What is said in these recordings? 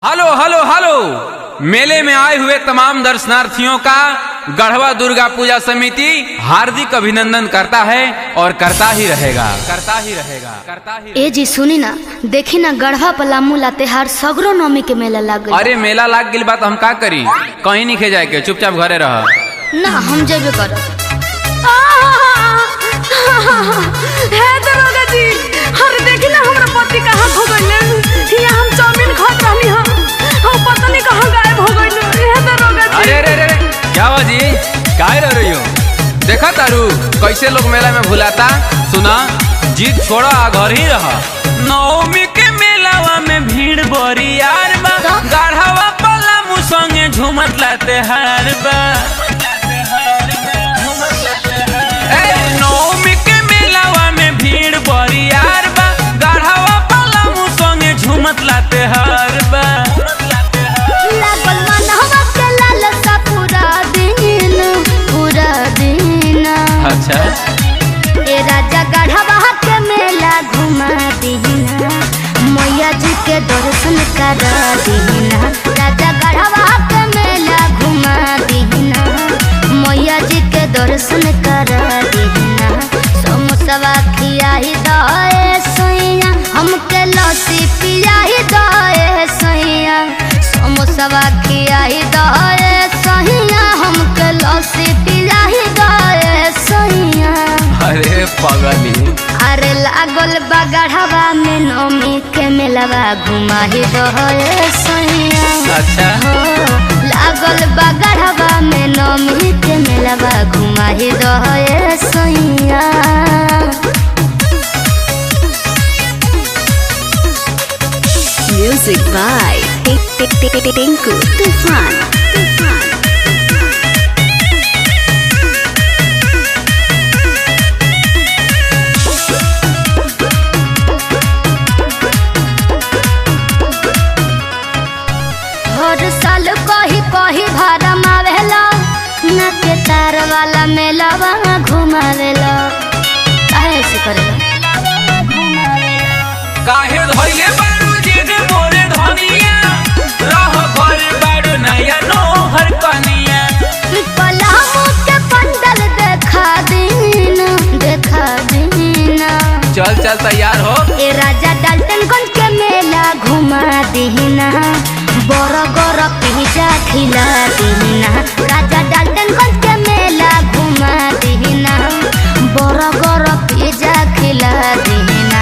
Hello hello hello. मेले में आए हुए तमाम दर्शनार्थियों का गढ़वा दुर्गा पूजा समिति हार्दिक अभिनंदन करता है और करता ही रहेगा। ए जी सुनी ना, देखी ना गढ़वा पलामू लातेहार सगरो नौमी के मेला लाग गइल। अरे मेला लाग गइल बात हम का करी, कहीं नहीं खे जाए के, चुपचाप घरे रह। ना हम जेबे कर। हे दरोगा जी, अरे देखी ना हमरा पति कहाँ खो गइले। हिया हम चाउमीन खात रहनी हम पता नहीं कहाँ गायब हो गइले। हे दरोगा जी। अरे अरे अरे क्या बाजी, काहे रह रही हो? देखा तारू कैसे लोग मेला में भुलाता। सुना, जीत छोड़ा घर ही रहा। नवमी के मेलावा में भीड़ बड़ी यार बा, गढ़वा पलामू संगे झूमत लाते हार बा। नवमी के मेलावा में भीड़ बड़ी यार बा, गढ़वा पलामू संगे झूमत लाते हार बा। लागल मनवा के लालसा पूरा दिन। अच्छा ए राजा गढ़वा के मेला घुमा दीना, मैया जी के दर्शन करा दीना। राजा गढ़वा के मेला घुमा दीना, मैया जी के दर्शन करा दीना। समोसवा खियाही दए सैया, हमके लस्सी पियाही दए सैया। समोसवा खियाही दए सैया, हमके लस्सी पियाही दए सैया। अरे पगली, अरे लागल बा गढ़वा में नौमी के मेलावा घुमाही दए सैया। अच्छा लागल बा गढ़वा में नौमी के मेलावा घुमाही दए सैया। म्यूजिक बाय टिंकू तूफान। हर साल कही कही भरम आवेला, न के तार वाला मेलावा घुमावेला। काहे ऐसे करेला? काहे धोइले बारू जिद मोरे धनिया, रह घर बारू नया नोहर कनिया। पलामू के पंडल देखा दीना। चल चल तैयार हो। ए राजा डाल्टनगंज के मेला घुमा दीना, बरगर पिज्जा खिला दीना। राजा डाल्टनगंज के मेला घुमा दीना, बरगर पिज्जा खिला दीना।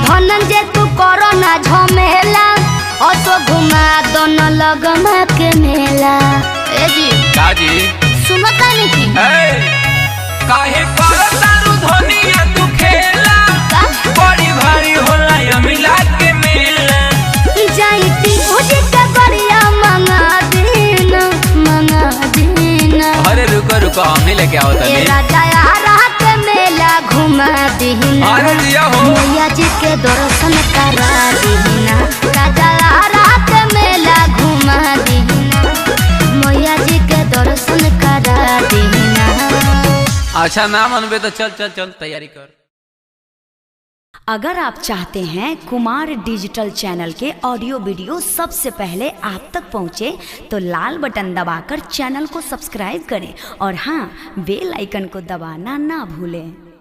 धनंजय तू करो ना झमेला, असो घुमा दोनों लगमा के मेला। ए जी काजी सुनता नहीं थी काहे करत तारू धनिया तू खेला, बड़ी भारी होला ये मिला के मेला। जाइती उजी के बढ़िया मंगा दीना। अरे रुको रुको, हम ही लेके आओ ए तनी। राजा यारा के मेला घुमा दीना, अरे दिया हो। मैया जी के दर्शन करा दीना। राजा यारा के मेला घुमा दीना, मैया जी के दर्शन करा दीना। अच्छा ना मनबे तो चल चल चल तैयारी कर। अगर आप चाहते हैं कुमार डिजिटल चैनल के ऑडियो वीडियो सबसे पहले आप तक पहुंचे, तो लाल बटन दबाकर चैनल को सब्सक्राइब करें और हाँ, बेल आइकन को दबाना ना भूलें।